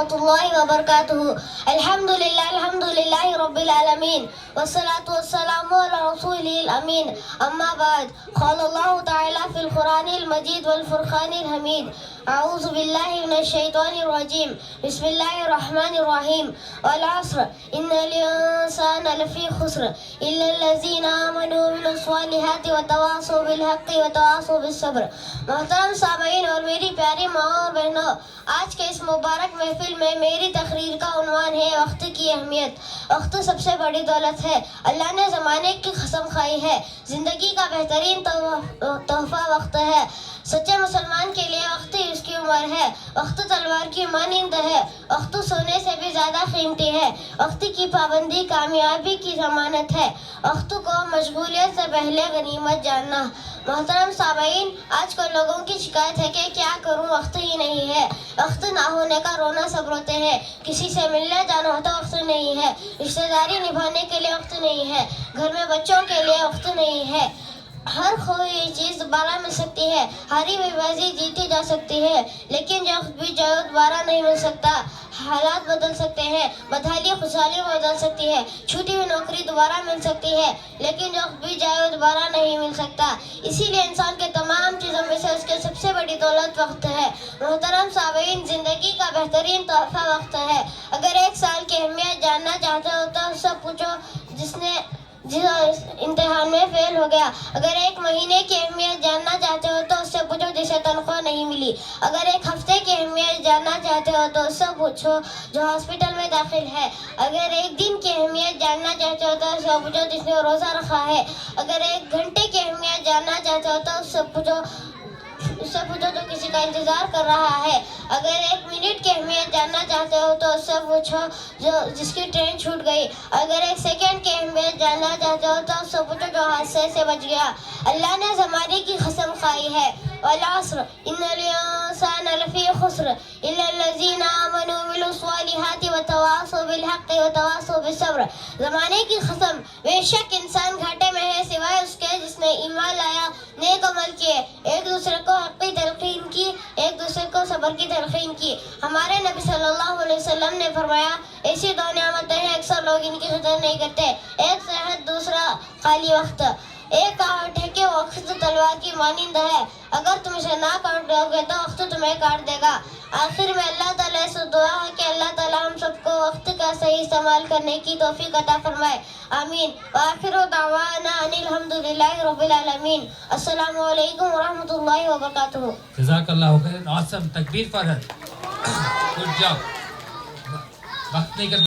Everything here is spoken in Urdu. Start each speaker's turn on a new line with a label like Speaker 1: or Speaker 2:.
Speaker 1: ورحمة الله وبركاته. الحمد لله رب العالمين والصلاة والسلام على رسوله الأمين. أما بعد، قال الله تعالى في القرآن المجيد والفرقان الحميد: أعوذ بالله من الشيطان الرجيم. بسم الله الرحمن الرحيم. والعصر إن الإنسان لفي خسر إلا الذين آمنوا وعملوا الصالحات وتواصوا بالحق وتواصوا بالصبر. محترم سامعین اور میری پیاری ماں اور بہنوں، آج کے اس مبارک محفل میں میری تقریر کا عنوان ہے وقت کی اہمیت. وقت سب سے بڑی دولت ہے. اللہ نے زمانے کی قسم کھائی ہے. زندگی کا بہترین تحفہ وقت ہے. سچے مسلمان کے لیے وقت ہی اس کی عمر ہے. وقت تلوار کی مانند ہے. وقت سونے سے بھی زیادہ قیمتی ہے. وقت کی پابندی کامیابی کی ضمانت ہے. وقت کو مشغولیت سے پہلے غنیمت جاننا. محترم سامعین، آج کل لوگوں کی شکایت ہے کہ کیا کروں، وقت ہی نہیں ہے. وقت نہ ہونے کا رونا سب روتے ہیں. کسی سے ملنے جانا ہو تو وقت نہیں ہے. رشتہ داری نبھانے کے لیے وقت نہیں ہے. گھر میں بچوں کے لیے وقت نہیں ہے. ہر کوئی چیز دوبارہ مل سکتی ہے. ہاری ہوئی بازی جیتی جا سکتی ہے، لیکن جو وقت بھی جائے دوبارہ نہیں مل سکتا. حالات بدل سکتے ہیں، بدحالی خوشحالی بدل سکتی ہے. چھوٹی ہوئی نوکری دوبارہ مل سکتی ہے، لیکن جو وقت بھی جائے دوبارہ نہیں مل سکتا. اسی لیے انسان کے تمام چیزوں میں سے اس کی سب سے بڑی دولت وقت ہے. محترم سامعین، زندگی کا بہترین تحفہ وقت ہے. اگر ایک سال کی اہمیت جاننا چاہتے ہو تو اس سے پوچھو جس امتحان میں فیل ہو گیا. اگر ایک مہینے کی اہمیت جاننا چاہتے ہو تو اس سے پوچھو جسے تنخواہ نہیں ملی. اگر ایک ہفتے کی اہمیت جاننا چاہتے ہو تو اس سے پوچھو جو ہاسپٹل میں داخل ہے. اگر ایک دن کی اہمیت جاننا چاہتے ہو تو اس سے پوچھو جس نے روزہ رکھا ہے. اگر ایک گھنٹے کی اہمیت جاننا چاہتے ہو تو اس سے پوچھو جو کسی کا انتظار کر رہا ہے. اگر ایک منٹ کی اہمیت جاننا چاہتے ہو تو اس سے پوچھو جس کی ٹرین چھوٹ گئی. اگر ایک سیکنڈ کی اہمیت جاننا چاہتے ہو تو اس سے پوچھو جو حادثے سے بچ گیا. اللہ نے زمانے کی قسم کھائی ہے. والعصر ان الانسان لفی خسر الا الذین آمنوا وعملوا الصالحات وتواصوا بالحق وتواصوا بالصبر. زمانے کی قسم، بے شک انسان گھاٹے میں ہے سوائے اس کے جس نے ایمان لایا، نیک عمل کیے، ایک دوسرے کو حق کی تلقین کی، ایک دوسرے کو صبر کی تلقین کی. ہمارے نبی صلی اللہ علیہ وسلم نے فرمایا، ایسی دو نعمتیں ہیں اکثر لوگ ان کی قدر نہیں کرتے: ایک صحت، دوسرا خالی وقت. ایک کہاوت ہے کہ وقت تلوار کی مانند ہے. اگر تم اسے نہ کاٹ دو گے تو وقت تمہیں کاٹ دے گا. آخر میں اللہ تعالیٰ سے دعا ہے کہ اللہ تعالیٰ ہم سب کو وقت کا صحیح استعمال کرنے کی توفیق عطا فرمائے. آمین. وآخر دعوانا ان الحمدللہ رب العالمین. السلام علیکم ورحمۃ اللہ وبرکاتہ.
Speaker 2: جزاک اللہ خیر. awesome. تکبیر فار ہر. Good job. وقت نہیں کرنا.